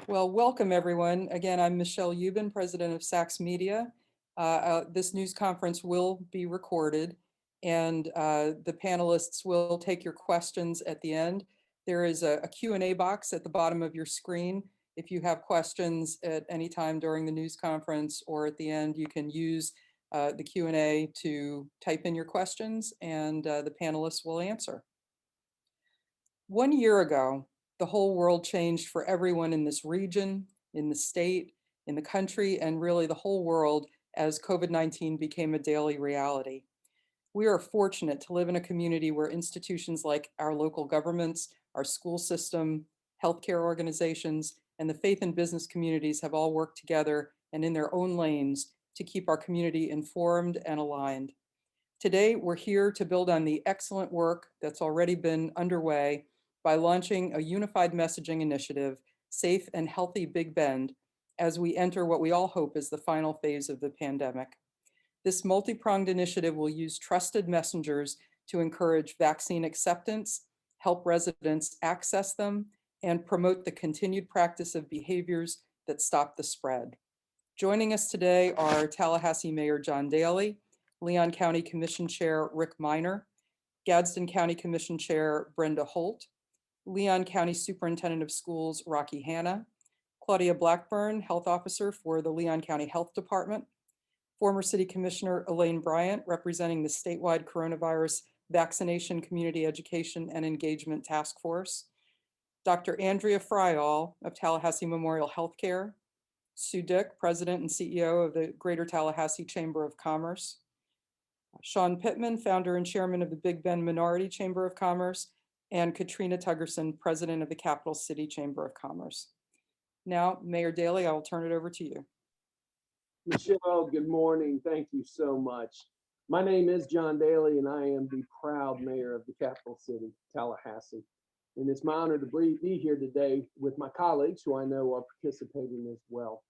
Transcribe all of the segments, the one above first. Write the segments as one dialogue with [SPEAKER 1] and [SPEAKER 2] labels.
[SPEAKER 1] Well, welcome everyone. Again, I'm Michelle Ubin, president of Sachs Media. This news conference will be recorded and the panelists will take your questions at the end. There is a Q&A box at the bottom of your screen. If you have questions at any time during the news conference or at the end, you can use the Q&A to type in your questions and the panelists will answer. 1 year ago, the whole world changed for everyone in this region, in the state, in the country, and really the whole world as COVID-19 became a daily reality. We are fortunate to live in a community where institutions like our local governments, our school system, healthcare organizations, and the faith and business communities have all worked together and in their own lanes to keep our community informed and aligned. Today, we're here to build on the excellent work that's already been underway by launching a unified messaging initiative, Safe and Healthy Big Bend, as we enter what we all hope is the final phase of the pandemic. This multi-pronged initiative will use trusted messengers to encourage vaccine acceptance, help residents access them, and promote the continued practice of behaviors that stop the spread. Joining us today are Tallahassee Mayor John Daley, Leon County Commission Chair Rick Miner, Gadsden County Commission Chair Brenda Holt, Leon County Superintendent of Schools Rocky Hanna, Claudia Blackburn, Health Officer for the Leon County Health Department, former City Commissioner Elaine Bryant, representing the statewide coronavirus vaccination, community education, and engagement task force, Dr. Andrea Fryall of Tallahassee Memorial Healthcare, Sue Dick, President and CEO of the Greater Tallahassee Chamber of Commerce, Sean Pittman, founder and chairman of the Big Bend Minority Chamber of Commerce, and Katrina Tuggerson, president of the Capital City Chamber of Commerce. Now, Mayor Daley, I will turn it over to you.
[SPEAKER 2] Michelle, good morning. Thank you so much. My name is John Daley, and I am the proud mayor of the capital city, Tallahassee. And it's my honor to be here today with my colleagues who I know are participating as well.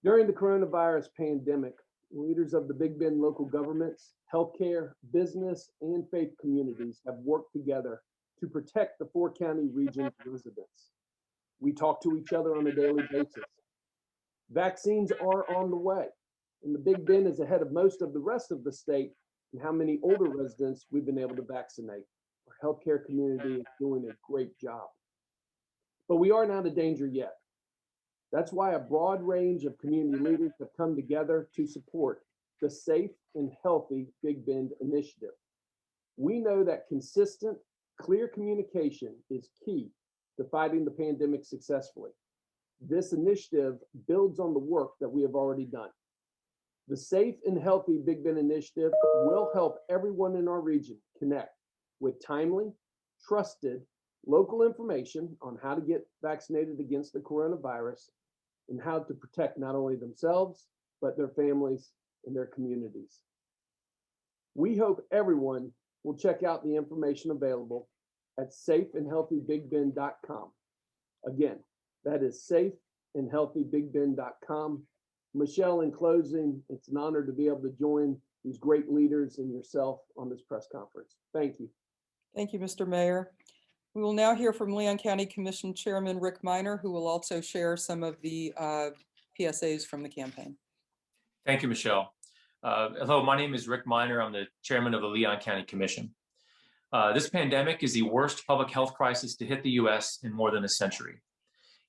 [SPEAKER 2] During the coronavirus pandemic, leaders of the Big Bend local governments, healthcare, business, and faith communities have worked together to protect the four-county region's residents. We talk to each other on a daily basis. Vaccines are on the way, and the Big Bend is ahead of most of the rest of the state in how many older residents we've been able to vaccinate. Our healthcare community is doing a great job. But we are not in danger yet. That's why a broad range of community leaders have come together to support the Safe and Healthy Big Bend initiative. We know that consistent, clear communication is key to fighting the pandemic successfully. This initiative builds on the work that we have already done. The Safe and Healthy Big Bend initiative will help everyone in our region connect with timely, trusted, local information on how to get vaccinated against the coronavirus and how to protect not only themselves, but their families and their communities. We hope everyone will check out the information available at safeandhealthybigbend.com. Again, that is safeandhealthybigbend.com. Michelle, in closing, it's an honor to be able to join these great leaders and yourself on this press conference. Thank you.
[SPEAKER 1] Thank you, Mr. Mayor. We will now hear from Leon County Commission Chairman Rick Miner, who will also share some of the PSAs from the campaign.
[SPEAKER 3] Thank you, Michelle. Hello, my name is Rick Miner. I'm the chairman of the Leon County Commission. This pandemic is the worst public health crisis to hit the U.S. in more than a century.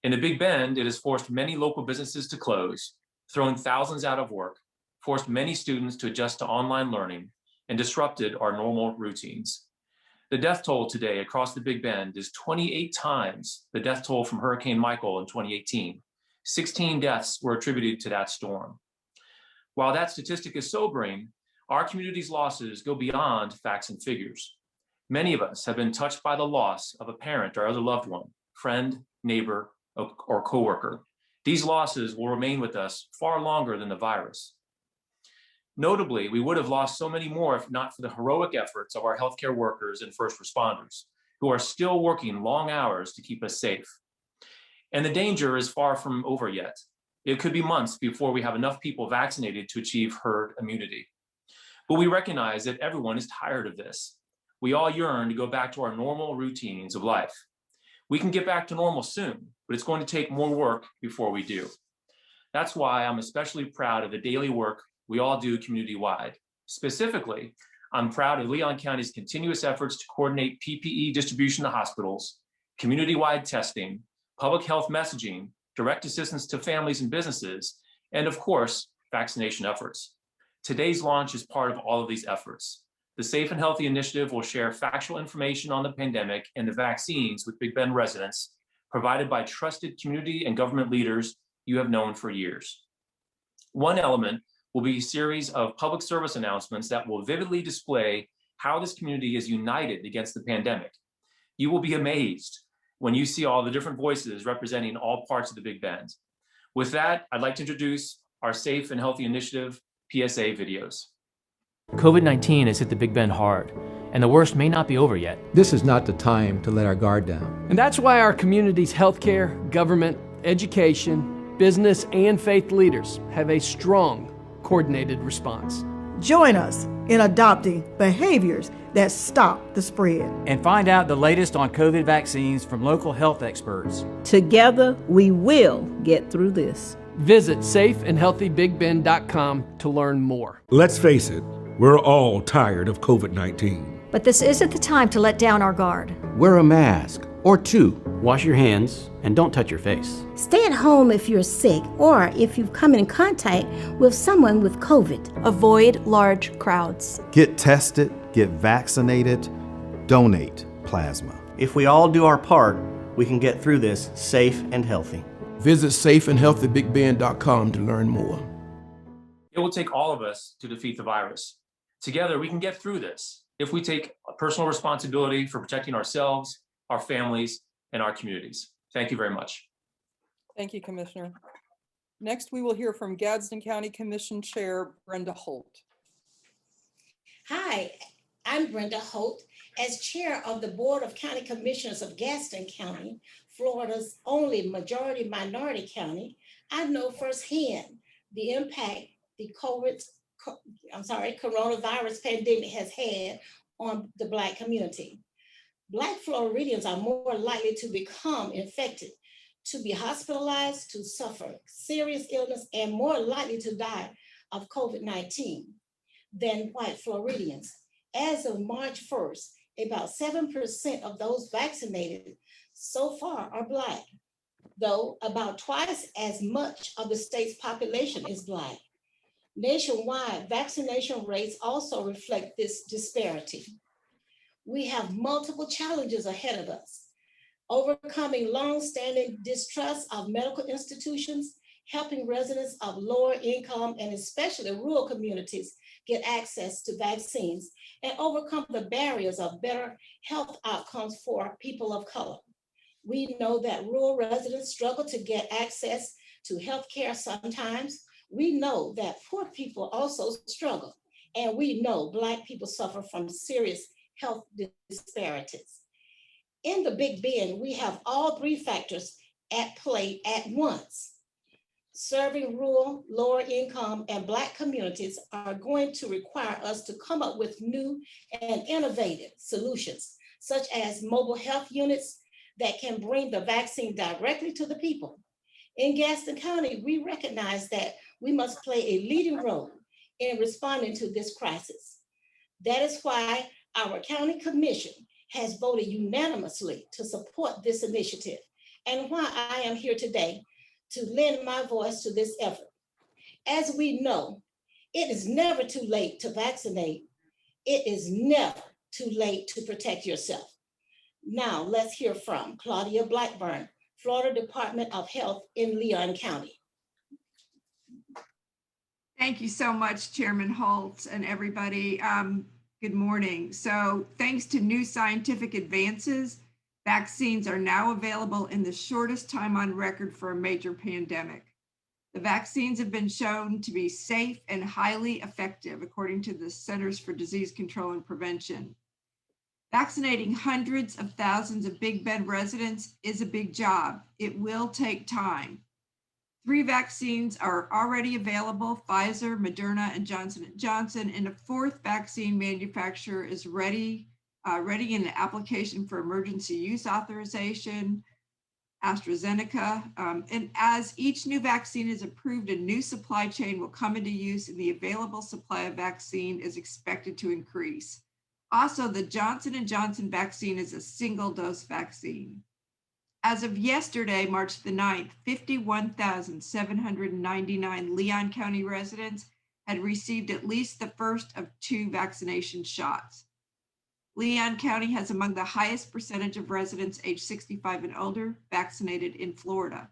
[SPEAKER 3] In the Big Bend, it has forced many local businesses to close, thrown thousands out of work, forced many students to adjust to online learning, and disrupted our normal routines. The death toll today across the Big Bend is 28 times the death toll from Hurricane Michael in 2018. 16 deaths were attributed to that storm. While that statistic is sobering, our community's losses go beyond facts and figures. Many of us have been touched by the loss of a parent or other loved one, friend, neighbor, or coworker. These losses will remain with us far longer than the virus. Notably, we would have lost so many more if not for the heroic efforts of our healthcare workers and first responders, who are still working long hours to keep us safe. And the danger is far from over yet. It could be months before we have enough people vaccinated to achieve herd immunity. But we recognize that everyone is tired of this. We all yearn to go back to our normal routines of life. We can get back to normal soon, but it's going to take more work before we do. That's why I'm especially proud of the daily work we all do community-wide. Specifically, I'm proud of Leon County's continuous efforts to coordinate PPE distribution to hospitals, community-wide testing, public health messaging, direct assistance to families and businesses, and of course, vaccination efforts. Today's launch is part of all of these efforts. The Safe and Healthy Initiative will share factual information on the pandemic and the vaccines with Big Bend residents, provided by trusted community and government leaders you have known for years. One element will be a series of public service announcements that will vividly display how this community is united against the pandemic. You will be amazed when you see all the different voices representing all parts of the Big Bend. With that, I'd like to introduce our Safe and Healthy Initiative PSA videos.
[SPEAKER 4] COVID-19 has hit the Big Bend hard, and the worst may not be over yet.
[SPEAKER 5] This is not the time to let our guard down.
[SPEAKER 6] And that's why our community's healthcare, government, education, business, and faith leaders have a strong, coordinated response.
[SPEAKER 7] Join us in adopting behaviors that stop the spread.
[SPEAKER 8] And find out the latest on COVID vaccines from local health experts.
[SPEAKER 9] Together, we will get through this.
[SPEAKER 6] Visit safeandhealthybigbend.com to learn more.
[SPEAKER 10] Let's face it, we're all tired of COVID-19.
[SPEAKER 11] But this isn't the time to let down our guard.
[SPEAKER 12] Wear a mask or two. Wash your hands and don't touch your face.
[SPEAKER 13] Stay at home if you're sick or if you've come in contact with someone with COVID.
[SPEAKER 11] Avoid large crowds.
[SPEAKER 14] Get tested, get vaccinated, donate plasma.
[SPEAKER 15] If we all do our part, we can get through this safe and healthy.
[SPEAKER 16] Visit safeandhealthybigbend.com to learn more.
[SPEAKER 3] It will take all of us to defeat the virus. Together, we can get through this if we take personal responsibility for protecting ourselves, our families, and our communities. Thank you very much.
[SPEAKER 1] Thank you, Commissioner. Next, we will hear from Gadsden County Commission Chair Brenda Holt.
[SPEAKER 17] Hi, I'm Brenda Holt. As Chair of the Board of County Commissioners of Gadsden County, Florida's only majority minority county, I know firsthand the impact the coronavirus pandemic has had on the Black community. Black Floridians are more likely to become infected, to be hospitalized, to suffer serious illness, and more likely to die of COVID-19 than white Floridians. As of March 1st, about 7% of those vaccinated so far are Black, though about twice as much of the state's population is Black. Nationwide, vaccination rates also reflect this disparity. We have multiple challenges ahead of us: overcoming long-standing distrust of medical institutions, helping residents of lower income and especially rural communities get access to vaccines, and overcome the barriers of better health outcomes for people of color. We know that rural residents struggle to get access to health care sometimes. We know that poor people also struggle, and we know Black people suffer from serious health disparities. In the Big Bend, we have all three factors at play at once. Serving rural, lower income, and Black communities are going to require us to come up with new and innovative solutions, such as mobile health units that can bring the vaccine directly to the people. In Gadsden County, we recognize that we must play a leading role in responding to this crisis. That is why our county commission has voted unanimously to support this initiative, and why I am here today to lend my voice to this effort. As we know, it is never too late to vaccinate. It is never too late to protect yourself. Now let's hear from Claudia Blackburn, Florida Department of Health in Leon County.
[SPEAKER 18] Thank you so much, Chairman Holt and everybody. Good morning. So thanks to new scientific advances, vaccines are now available in the shortest time on record for a major pandemic. The vaccines have been shown to be safe and highly effective, according to the Centers for Disease Control and Prevention. Vaccinating hundreds of thousands of Big Bend residents is a big job. It will take time. 3 vaccines are already available: Pfizer, Moderna, and Johnson & Johnson, and a 4th vaccine manufacturer is ready ready an application for emergency use authorization, AstraZeneca. And as each new vaccine is approved, a new supply chain will come into use and the available supply of vaccine is expected to increase. Also, the Johnson & Johnson vaccine is a single-dose vaccine. As of yesterday, March the 9th, 51,799 Leon County residents had received at least the first of 2 vaccination shots. Leon County has among the highest percentage of residents aged 65 and older vaccinated in Florida.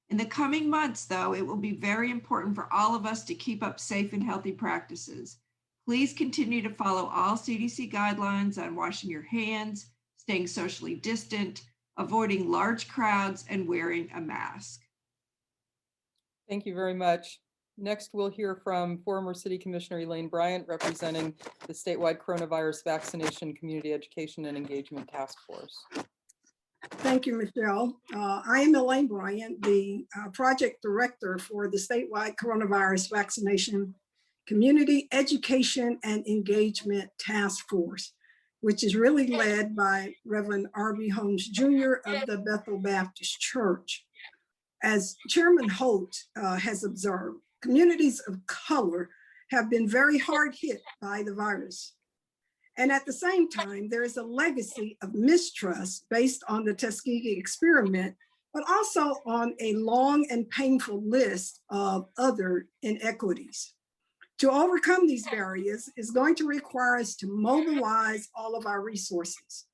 [SPEAKER 18] In the coming months, though, it will be very important for all of us to keep up safe and healthy practices. Please continue to follow all CDC guidelines on washing your hands, staying socially distant, avoiding large crowds, and wearing a mask.
[SPEAKER 1] Thank you very much. Next, we'll hear from former City Commissioner Elaine Bryant, representing the statewide coronavirus vaccination, community education, and engagement task force.
[SPEAKER 19] Thank you, Michelle. I am Elaine Bryant, the project director for the statewide coronavirus vaccination, community education, and engagement task force, which is really led by Reverend R.B. Holmes Jr. of the Bethel Baptist Church. As Chairman Holt has observed, communities of color have been very hard hit by the virus. And at the same time, there is a legacy of mistrust based on the Tuskegee experiment, but also on a long and painful list of other inequities. To overcome these barriers is going to require us to mobilize all of our resources.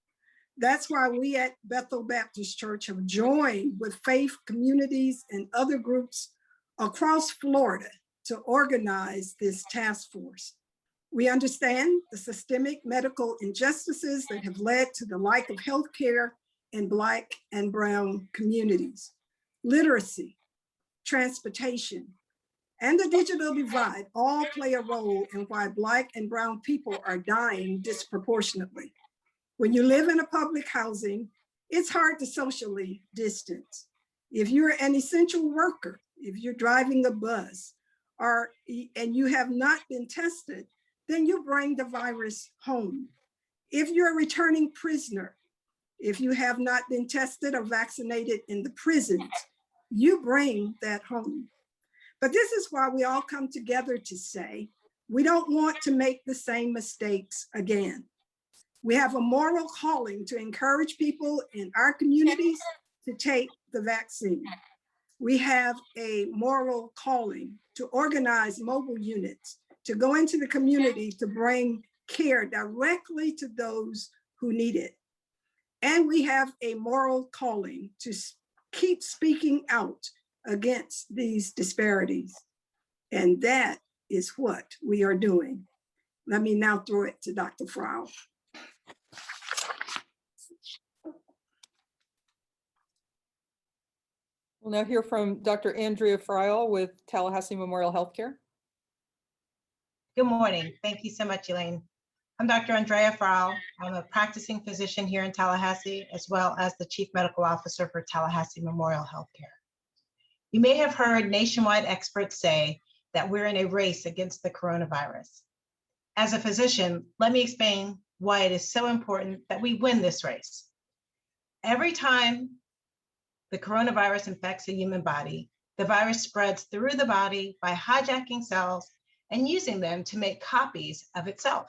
[SPEAKER 19] That's why we at Bethel Baptist Church have joined with faith communities and other groups across Florida to organize this task force. We understand the systemic medical injustices that have led to the lack of health care in Black and Brown communities, literacy, transportation, and the digital divide all play a role in why Black and Brown people are dying disproportionately. When you live in a public housing, it's hard to socially distance. If you're an essential worker, if you're driving a bus, and you have not been tested, then you bring the virus home. If you're a returning prisoner, if you have not been tested or vaccinated in the prisons, you bring that home. But this is why we all come together to say, we don't want to make the same mistakes again. We have a moral calling to encourage people in our communities to take the vaccine. We have a moral calling to organize mobile units, to go into the community to bring care directly to those who need it. And we have a moral calling to keep speaking out against these disparities. And that is what we are doing. Let me now throw it to Dr. Frau.
[SPEAKER 1] We'll now hear from Dr. Andrea Friel with Tallahassee Memorial Healthcare.
[SPEAKER 20] Good morning. Thank you so much, Elaine. I'm Dr. Andrea Frau. I'm a practicing physician here in Tallahassee, as well as the Chief Medical Officer for Tallahassee Memorial Healthcare. You may have heard nationwide experts say that we're in a race against the coronavirus. As a physician, let me explain why it is so important that we win this race. Every time the coronavirus infects a human body, the virus spreads through the body by hijacking cells and using them to make copies of itself.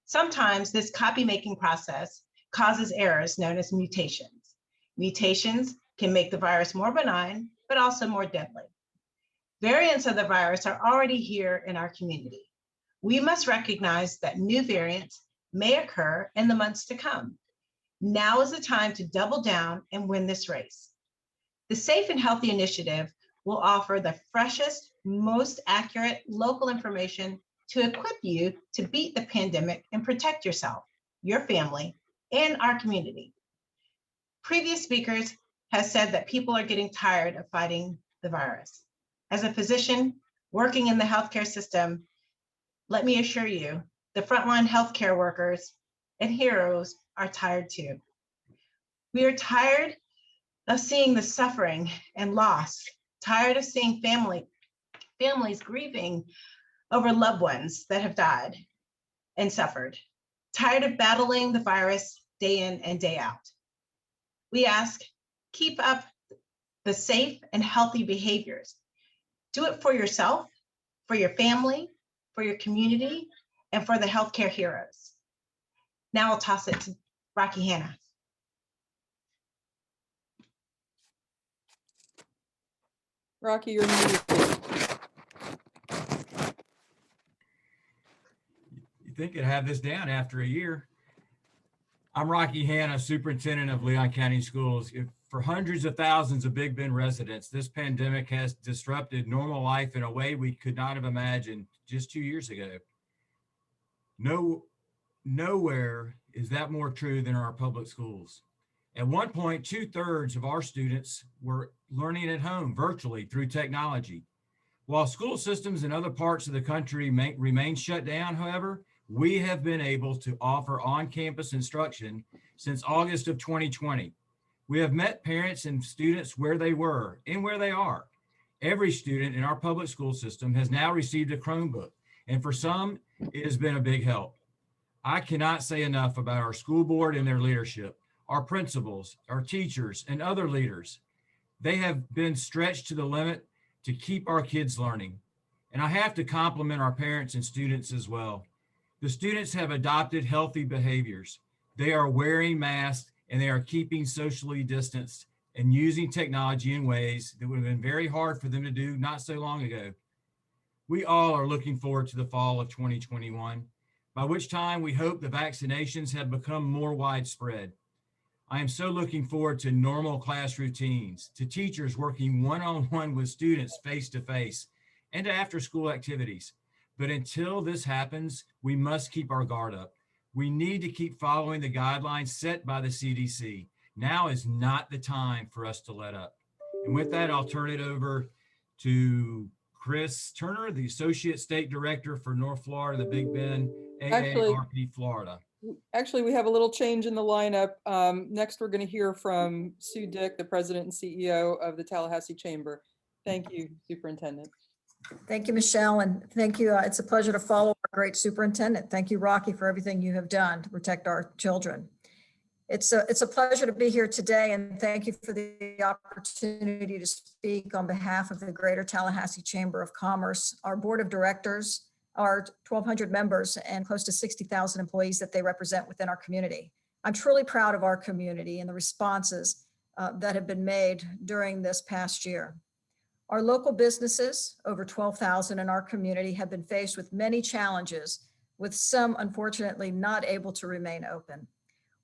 [SPEAKER 20] Sometimes this copy-making process causes errors known as mutations. Mutations can make the virus more benign, but also more deadly. Variants of the virus are already here in our community. We must recognize that new variants may occur in the months to come. Now is the time to double down and win this race. The Safe and Healthy Initiative will offer the freshest, most accurate local information to equip you to beat the pandemic and protect yourself, your family, and our community. Previous speakers have said that people are getting tired of fighting the virus. As a physician working in the healthcare system, let me assure you, the frontline healthcare workers and heroes are tired too. We are tired of seeing the suffering and loss, tired of seeing families grieving over loved ones that have died and suffered, tired of battling the virus day in and day out. We ask, keep up the safe and healthy behaviors. Do it for yourself, for your family, for your community, and for the healthcare heroes. Now I'll toss it to Rocky Hanna.
[SPEAKER 1] Rocky, you're muted.
[SPEAKER 21] You think you'd have this down after a year. I'm Rocky Hanna, Superintendent of Leon County Schools. For hundreds of thousands of Big Bend residents, this pandemic has disrupted normal life in a way we could not have imagined just 2 years ago. Nowhere is that more true than our public schools. At one point, 2/3 of our students were learning at home virtually through technology. While school systems in other parts of the country remain shut down, however, we have been able to offer on-campus instruction since August of 2020. We have met parents and students where they were and where they are. Every student in our public school system has now received a Chromebook, and for some, it has been a big help. I cannot say enough about our school board and their leadership, our principals, our teachers, and other leaders. They have been stretched to the limit to keep our kids learning. And I have to compliment our parents and students as well. The students have adopted healthy behaviors. They are wearing masks and they are keeping socially distanced and using technology in ways that would have been very hard for them to do not so long ago. We all are looking forward to the fall of 2021, by which time we hope the vaccinations have become more widespread. I am so looking forward to normal class routines, to teachers working one-on-one with students face-to-face, and to after-school activities. But until this happens, we must keep our guard up. We need to keep following the guidelines set by the CDC. Now is not the time for us to let up. And with that, I'll turn it over to Chris Turner, the Associate State Director for North Florida, the Big Bend AARP Florida.
[SPEAKER 1] Actually, we have a little change in the lineup. Next, we're going to hear from Sue Dick, the President and CEO of the Tallahassee Chamber. Thank you, Superintendent.
[SPEAKER 22] Thank you, Michelle, and thank you. It's a pleasure to follow our great superintendent. Thank you, Rocky, for everything you have done to protect our children. It's a pleasure to be here today, and thank you for the opportunity to speak on behalf of the Greater Tallahassee Chamber of Commerce, our board of directors, our 1,200 members, and close to 60,000 employees that they represent within our community. I'm truly proud of our community and the responses that have been made during this past year. Our local businesses, over 12,000 in our community, have been faced with many challenges, with some unfortunately not able to remain open.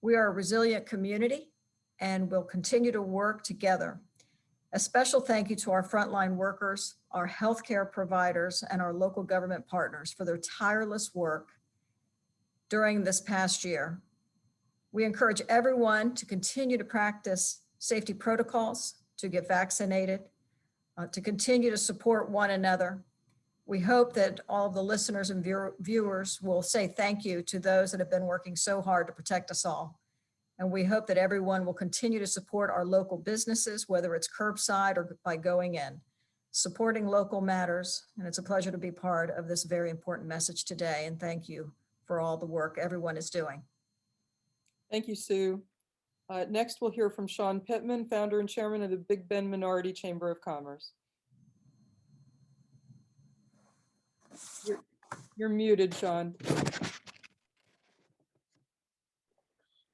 [SPEAKER 22] We are a resilient community and will continue to work together. A special thank you to our frontline workers, our healthcare providers, and our local government partners for their tireless work during this past year. We encourage everyone to continue to practice safety protocols, to get vaccinated, to continue to support one another. We hope that all of the listeners and viewers will say thank you to those that have been working so hard to protect us all. And we hope that everyone will continue to support our local businesses, whether it's curbside or by going in. Supporting local matters, and it's a pleasure to be part of this very important message today. And thank you for all the work everyone is doing.
[SPEAKER 1] Thank you, Sue. Next, we'll hear from Sean Pittman, founder and chairman of the Big Bend Minority Chamber of Commerce. You're muted, Sean.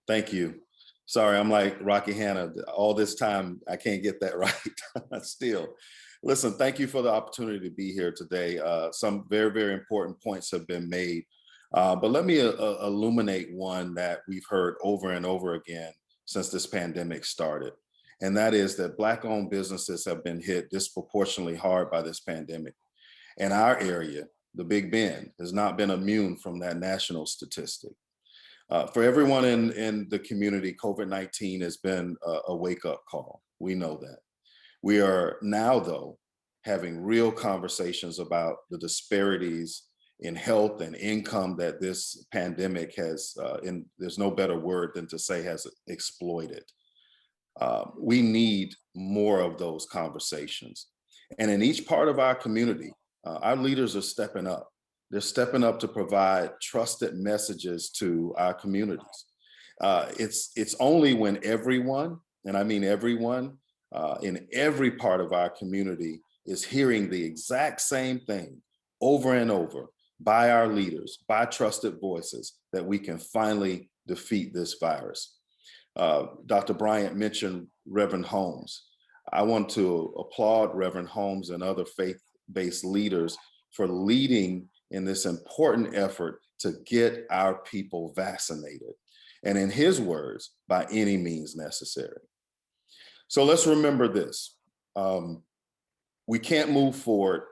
[SPEAKER 23] Thank you. Sorry, I'm like Rocky Hanna. All this time, I can't get that right still. Listen, thank you for the opportunity to be here today. Some very, very important points have been made. But let me illuminate one that we've heard over and over again since this pandemic started. And that is that Black-owned businesses have been hit disproportionately hard by this pandemic. And our area, the Big Bend, has not been immune from that national statistic. For everyone in the community, COVID-19 has been a wake-up call. We know that. We are now, though, having real conversations about the disparities in health and income that this pandemic has, there's no better word than to say has exploited. We need more of those conversations. And in each part of our community, our leaders are stepping up. They're stepping up to provide trusted messages to our communities. It's only when everyone, and I mean everyone, in every part of our community is hearing the exact same thing over and over by our leaders, by trusted voices, that we can finally defeat this virus. Dr. Bryant mentioned Reverend Holmes. I want to applaud Reverend Holmes and other faith-based leaders for leading in this important effort to get our people vaccinated. And in his words, by any means necessary. So let's remember this. We can't move forward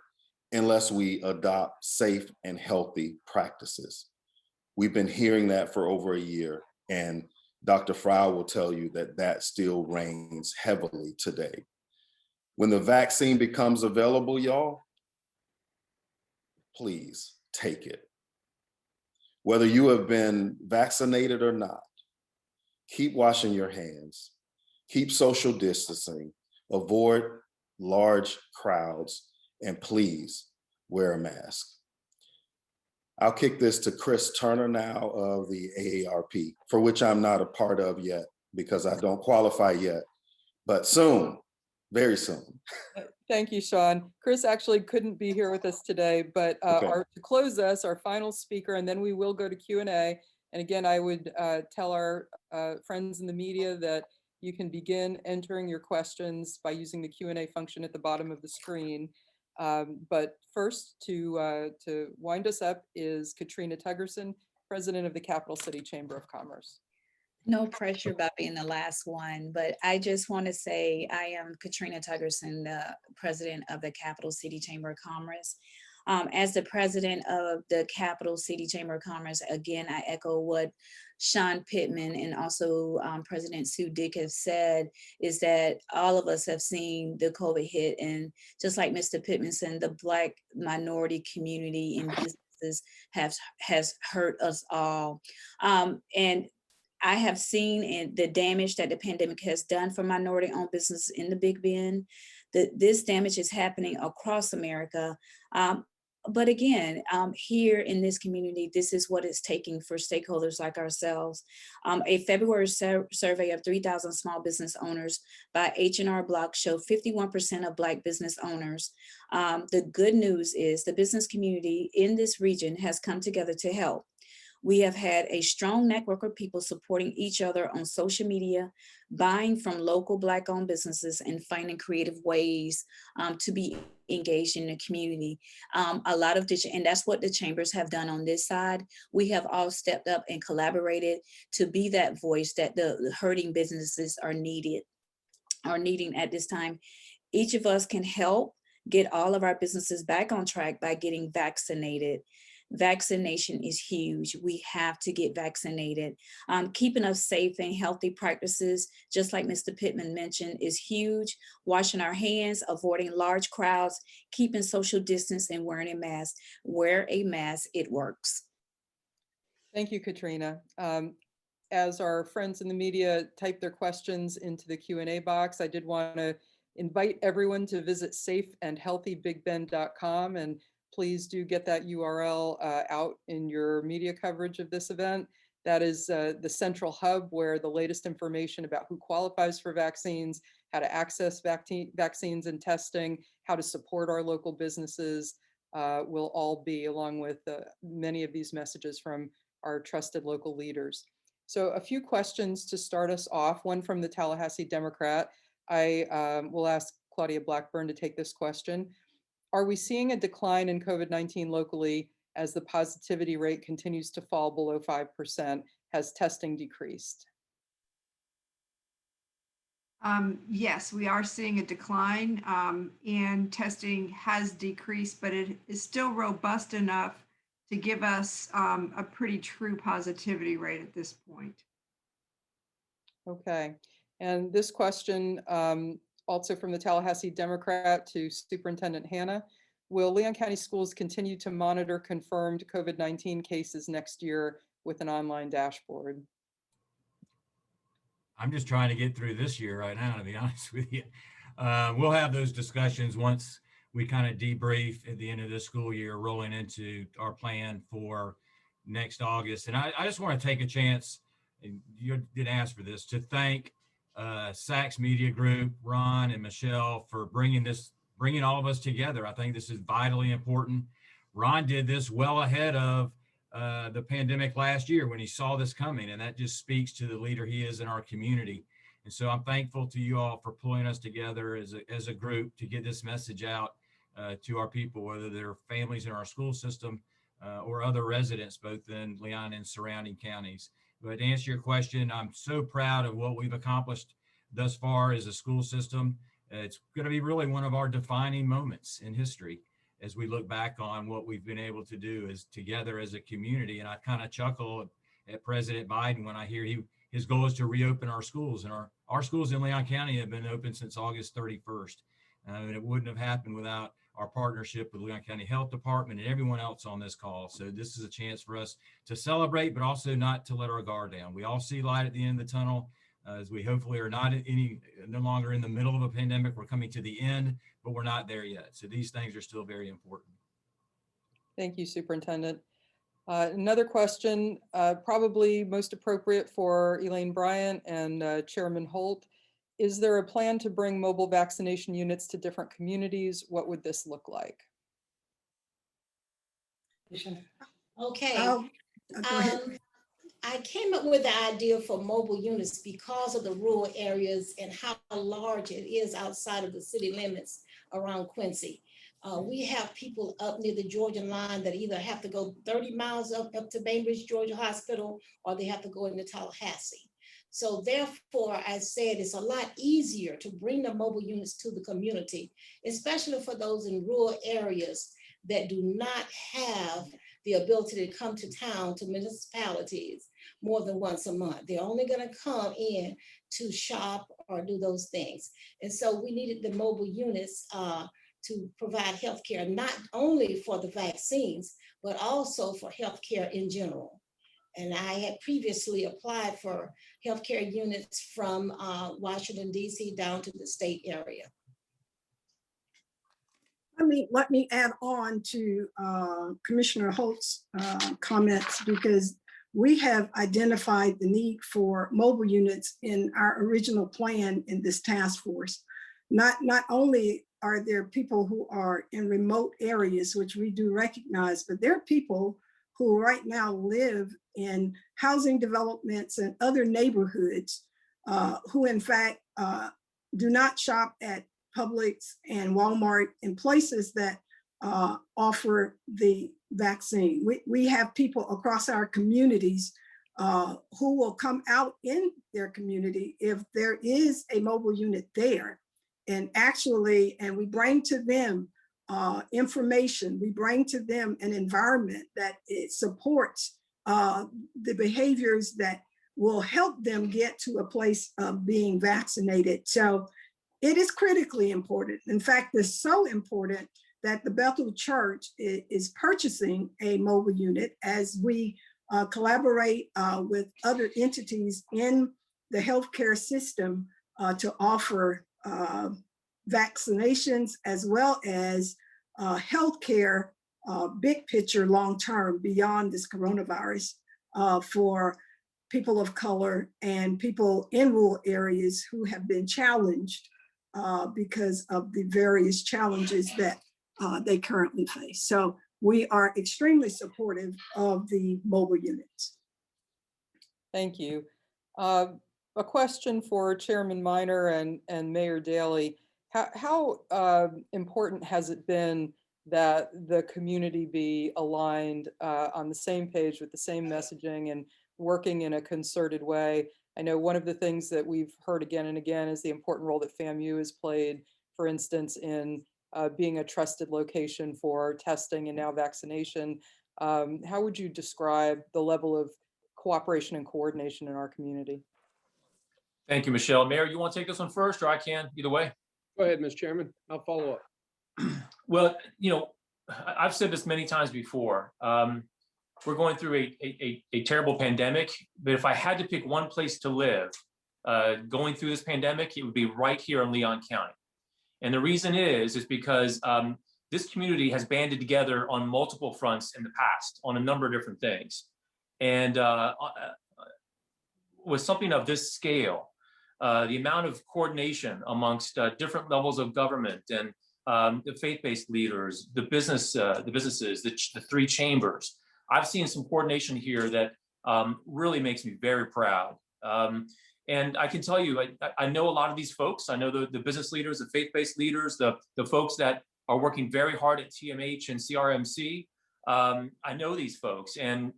[SPEAKER 23] unless we adopt safe and healthy practices. We've been hearing that for over a year, and Dr. Frau will tell you that that still reigns heavily today. When the vaccine becomes available, y'all, please take it. Whether you have been vaccinated or not, keep washing your hands, keep social distancing, avoid large crowds, and please wear a mask. I'll kick this to Chris Turner now of the AARP, for which I'm not a part of yet because I don't qualify yet, but soon, very soon.
[SPEAKER 1] Thank you, Sean. Chris actually couldn't be here with us today, but to close us, our final speaker, and then we will go to Q&A. And again, I would tell our friends in the media that you can begin entering your questions by using the Q&A function at the bottom of the screen. But first, to wind us up is Katrina Tuggerson, President of the Capital City Chamber of Commerce.
[SPEAKER 2] No pressure about being the last one, but I just want to say I am Katrina Tuggerson, the President of the Capital City Chamber of Commerce. As the President of the Capital City Chamber of Commerce, again, I echo what Sean Pittman and also President Sue Dick have said, is that all of us have seen the COVID hit, and just like Mr. Pittman said, the Black minority community and businesses has hurt us all. And I have seen the damage that the pandemic has done for minority-owned businesses in the Big Bend. This damage is happening across America. But again, here in this community, this is what it's taking for stakeholders like ourselves. A February survey of 3,000 small business owners by H&R Block showed 51% of Black business owners. The good news is the business community in this region has come together to help. We have had a strong network of people supporting each other on social media, buying from local Black-owned businesses, and finding creative ways to be engaged in the community. A lot of and that's what the chambers have done on this side. We have all stepped up and collaborated to be that voice that the hurting businesses are needing at this time. Each of us can help get all of our businesses back on track by getting vaccinated. Vaccination is huge. We have to get vaccinated. Keeping us safe and healthy practices, just like Mr. Pittman mentioned, is huge. Washing our hands, avoiding large crowds, keeping social distance, and wearing a mask. Wear a mask, it works.
[SPEAKER 1] Thank you, Katrina. As our friends in the media type their questions into the Q&A box, I did want to invite everyone to visit safeandhealthybigbend.com, and please do get that URL out in your media coverage of this event. That is the central hub where the latest information about who qualifies for vaccines, how to access vaccines and testing, how to support our local businesses will all be, along with many of these messages from our trusted local leaders. So a few questions to start us off, one from the Tallahassee Democrat. I will ask Claudia Blackburn to take this question. Are we seeing a decline in COVID-19 locally as the positivity rate continues to fall below 5%? Has testing decreased?
[SPEAKER 18] Yes, we are seeing a decline, and testing has decreased, but it is still robust enough to give us a pretty true positivity rate at this point.
[SPEAKER 1] Okay, and this question, also from the Tallahassee Democrat to Superintendent Hanna. Will Leon County Schools continue to monitor confirmed COVID-19 cases next year with an online dashboard?
[SPEAKER 21] I'm just trying to get through this year right now, to be honest with you. We'll have those discussions once we kind of debrief at the end of this school year, rolling into our plan for next August. And I just want to take a chance, and you didn't ask for this, to thank SACS Media Group, Ron and Michelle, for bringing all of us together. I think this is vitally important. Ron did this well ahead of the pandemic last year when he saw this coming, and that just speaks to the leader he is in our community. And so I'm thankful to you all for pulling us together as a group to get this message out to our people, whether they're families in our school system or other residents, both in Leon and surrounding counties. But to answer your question, I'm so proud of what we've accomplished thus far as a school system. It's going to be really one of our defining moments in history as we look back on what we've been able to do as together as a community. And I kind of chuckle at President Biden when I hear his goal is to reopen our schools. And our schools in Leon County have been open since August 31st. And it wouldn't have happened without our partnership with Leon County Health Department and everyone else on this call. So this is a chance for us to celebrate, but also not to let our guard down. We all see light at the end of the tunnel, as we hopefully are no longer in the middle of a pandemic. We're coming to the end, but we're not there yet. So these things are still very important.
[SPEAKER 1] Thank you, Superintendent. Another question, probably most appropriate for Elaine Bryant and Chairman Holt. Is there a plan to bring mobile vaccination units to different communities? What would this look like?
[SPEAKER 17] Okay.
[SPEAKER 19] Go ahead.
[SPEAKER 17] I came up with the idea for mobile units because of the rural areas and how large it is outside of the city limits around Quincy. We have people up near the Georgia line that either have to go 30 miles up to Bainbridge, Georgia Hospital, or they have to go into Tallahassee. So therefore, I said it's a lot easier to bring the mobile units to the community, especially for those in rural areas that do not have the ability to come to town, to municipalities more than once a month. They're only going to come in to shop or do those things. And so we needed the mobile units to provide healthcare, not only for the vaccines, but also for healthcare in general. And I had previously applied for healthcare units from Washington, D.C. down to the state area.
[SPEAKER 19] Let me add on to Commissioner Holt's comments, because we have identified the need for mobile units in our original plan in this task force. Not only are there people who are in remote areas, which we do recognize, but there are people who right now live in housing developments and other neighborhoods who in fact do not shop at Publix and Walmart and places that offer the vaccine. We have people across our communities who will come out in their community if there is a mobile unit there. And we bring to them information, we bring to them an environment that it supports the behaviors that will help them get to a place of being vaccinated. So it is critically important. In fact, it's so important that the Bethel Church is purchasing a mobile unit as we collaborate with other entities in the healthcare system to offer vaccinations as well as healthcare big picture long-term beyond this coronavirus for people of color and people in rural areas who have been challenged because of the various challenges that they currently face. So we are extremely supportive of the mobile units.
[SPEAKER 1] Thank you. A question for Chairman Miner and Mayor Daley. How important has it been that the community be aligned on the same page with the same messaging and working in a concerted way? I know one of the things that we've heard again and again is the important role that FAMU has played, for instance, in being a trusted location for testing and now vaccination. How would you describe the level of cooperation and coordination in our community?
[SPEAKER 3] Thank you, Michelle. Mayor, you want to take this one first, or I can, either way?
[SPEAKER 6] Go ahead, Mr. Chairman. I'll follow up.
[SPEAKER 3] Well, I've said this many times before. We're going through a terrible pandemic, but if I had to pick one place to live going through this pandemic, it would be right here in Leon County. And the reason is because this community has banded together on multiple fronts in the past on a number of different things. And with something of this scale, the amount of coordination amongst different levels of government and the faith-based leaders, the businesses, the three chambers, I've seen some coordination here that really makes me very proud. And I can tell you, I know a lot of these folks. I know the business leaders, the faith-based leaders, the folks that are working very hard at TMH and CRMC. I know these folks, and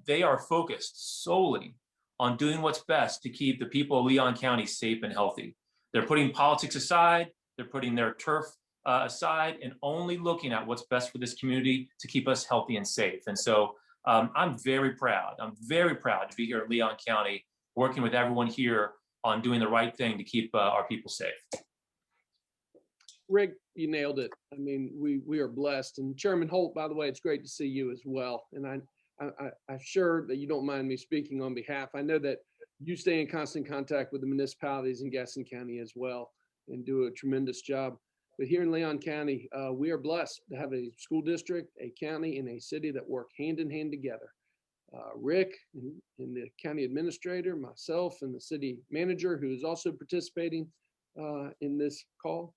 [SPEAKER 3] they are focused solely on doing what's best to keep the people of Leon County safe and healthy. They're putting politics aside, they're putting their turf aside, and only looking at what's best for this community to keep us healthy and safe. And so I'm very proud. I'm very proud to be here in Leon County, working with everyone here on doing the right thing to keep our people safe.
[SPEAKER 6] Rick, you nailed it. I mean, we are blessed. And Chairman Holt, by the way, it's great to see you as well. And I'm sure that you don't mind me speaking on behalf. I know that you stay in constant contact with the municipalities in Gaston County as well and do a tremendous job. But here in Leon County, we are blessed to have a school district, a county, and a city that work hand in hand together. Rick and the county administrator, myself, and the city manager, who is also participating in this call,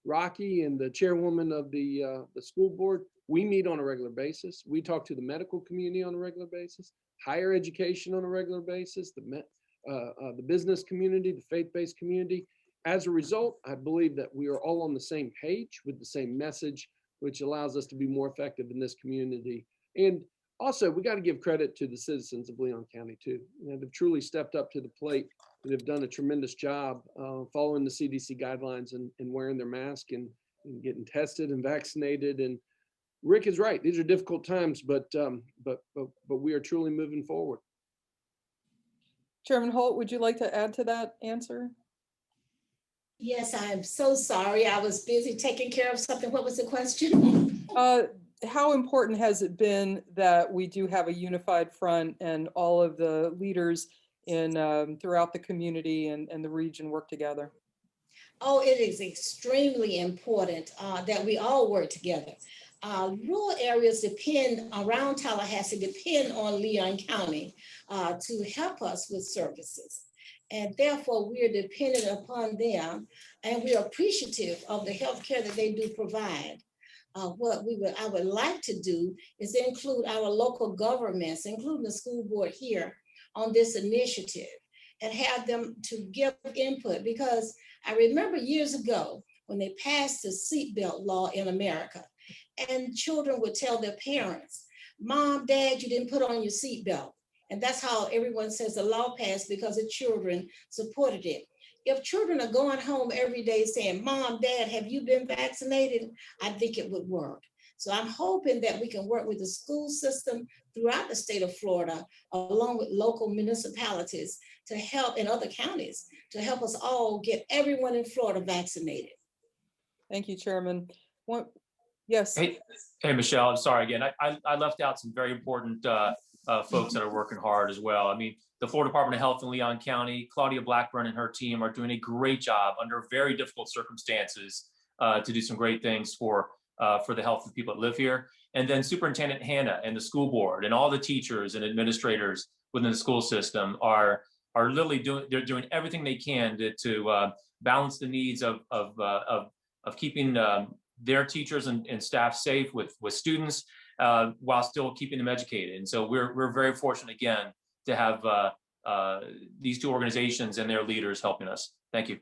[SPEAKER 6] Rocky and the chairwoman of the school board, we meet on a regular basis. We talk to the medical community on a regular basis, higher education on a regular basis, the business community, the faith-based community. As a result, I believe that we are all on the same page with the same message, which allows us to be more effective in this community. And also, we got to give credit to the citizens of Leon County too. They've truly stepped up to the plate and have done a tremendous job following the CDC guidelines and wearing their mask and getting tested and vaccinated. And Rick is right; these are difficult times, but we are truly moving forward.
[SPEAKER 1] Chairman Holt, would you like to add to that answer?
[SPEAKER 17] Yes, I'm so sorry. I was busy taking care of something. What was the question?
[SPEAKER 1] How important has it been that we do have a unified front and all of the leaders in throughout the community and the region work together?
[SPEAKER 17] Oh, it is extremely important that we all work together. Rural areas around Tallahassee depend on Leon County to help us with services. And therefore, we are dependent upon them, and we are appreciative of the health care that they do provide. What I would like to do is include our local governments, including the school board here, on this initiative and have them to give input, because I remember years ago when they passed the seatbelt law in America, and children would tell their parents, "Mom, Dad, you didn't put on your seatbelt." And that's how everyone says the law passed, because the children supported it. If children are going home every day saying, "Mom, Dad, have you been vaccinated?" I think it would work. So I'm hoping that we can work with the school system throughout the state of Florida, along with local municipalities to help, in other counties, to help us all get everyone in Florida vaccinated.
[SPEAKER 1] Thank you, Chairman. Yes.
[SPEAKER 3] Hey, Michelle, I'm sorry again. I left out some very important folks that are working hard as well. I mean, the Florida Department of Health in Leon County, Claudia Blackburn and her team are doing a great job under very difficult circumstances to do some great things for the health of the people that live here. And then Superintendent Hannah and the school board and all the teachers and administrators within the school system are literally doing everything they can to balance the needs of keeping their teachers and staff safe with students while still keeping them educated. And so we're very fortunate again to have these two organizations and their leaders helping us. Thank you.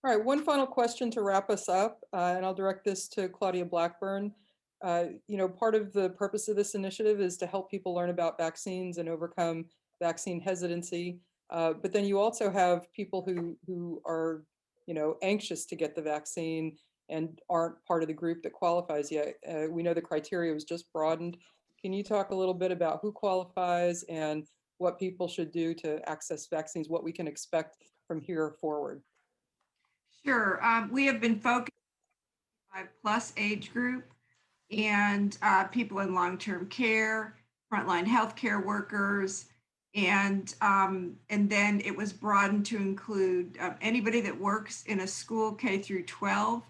[SPEAKER 1] All right, one final question to wrap us up, and I'll direct this to Claudia Blackburn. Part of the purpose of this initiative is to help people learn about vaccines and overcome vaccine hesitancy. But then you also have people who are, anxious to get the vaccine and aren't part of the group that qualifies yet. We know the criteria was just broadened. Can you talk a little bit about who qualifies and what people should do to access vaccines, what we can expect from here forward?
[SPEAKER 18] Sure. We have been focused on the 5+ age group and people in long-term care, frontline healthcare workers, And then it was broadened to include anybody that works in a school K through 12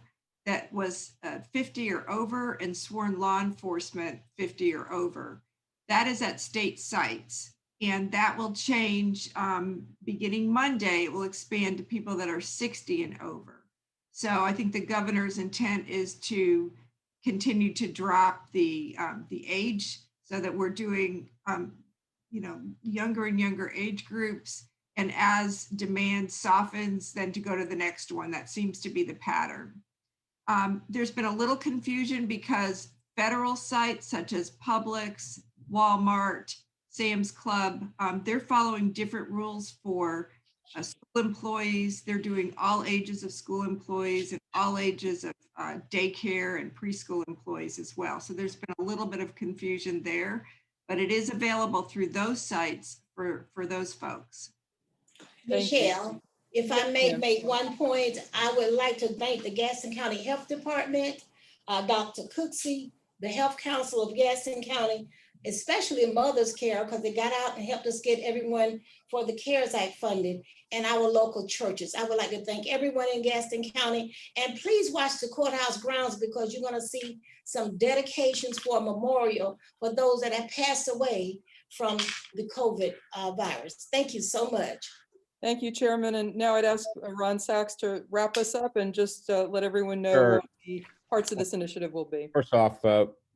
[SPEAKER 18] that was 50 or over, and sworn law enforcement 50 or over. That is at state sites. And that will change beginning Monday. It will expand to people that are 60 and over. So I think the governor's intent is to continue to drop the age so that we're doing younger and younger age groups. And as demand softens, then to go to the next one. That seems to be the pattern. There's been a little confusion because federal sites such as Publix, Walmart, Sam's Club, they're following different rules for school employees. They're doing all ages of school employees and all ages of daycare and preschool employees as well. So there's been a little bit of confusion there, but it is available through those sites for those folks.
[SPEAKER 17] Michelle, if I may make one point, I would like to thank the Gaston County Health Department, Dr. Cooksey, the Health Council of Gaston County, especially Mother's Care, because they got out and helped us get everyone for the CARES Act funded, and our local churches. I would like to thank everyone in Gaston County, and please watch the courthouse grounds because you're going to see some dedications for a memorial for those that have passed away from the COVID virus. Thank you so much.
[SPEAKER 1] Thank you, Chairman. And now I'd ask Ron Sachs to wrap us up and just let everyone know
[SPEAKER 4] Sure.
[SPEAKER 1] what the parts of this initiative will be.
[SPEAKER 4] First off,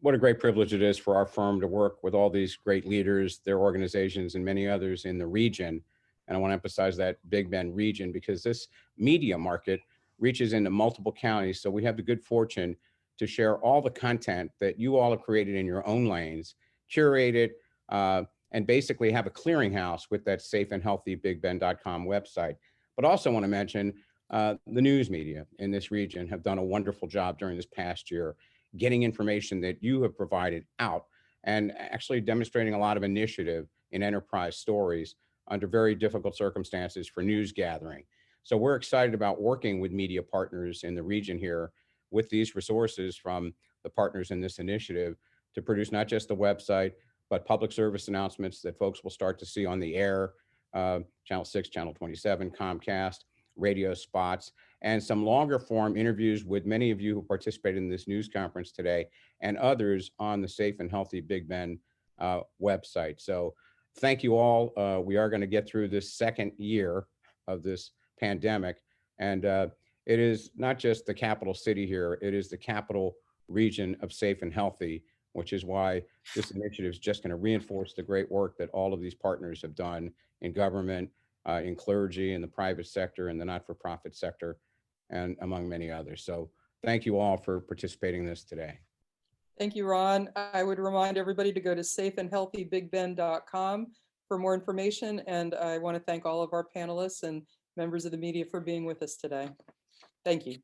[SPEAKER 4] what a great privilege it is for our firm to work with all these great leaders, their organizations, and many others in the region. And I want to emphasize that Big Bend region because this media market reaches into multiple counties. So we have the good fortune to share all the content that you all have created in your own lanes, curate it, and basically have a clearinghouse with that safeandhealthybigbend.com website. But also want to mention the news media in this region have done a wonderful job during this past year, getting information that you have provided out and actually demonstrating a lot of initiative in enterprise stories under very difficult circumstances for news gathering. So we're excited about working with media partners in the region here with these resources from the partners in this initiative to produce not just the website, but public service announcements that folks will start to see on the air, Channel 6, Channel 27, Comcast, radio spots, and some longer form interviews with many of you who participated in this news conference today and others on the Safe and Healthy Big Bend website. So thank you all. We are going to get through this second year of this pandemic. And it is not just the capital city here, it is the capital region of safe and healthy, which is why this initiative is just going to reinforce the great work that all of these partners have done in government, in clergy, in the private sector, in the not-for-profit sector, and among many others. So thank you all for participating in this today.
[SPEAKER 1] Thank you, Ron. I would remind everybody to go to safeandhealthybigbend.com for more information. And I want to thank all of our panelists and members of the media for being with us today. Thank you.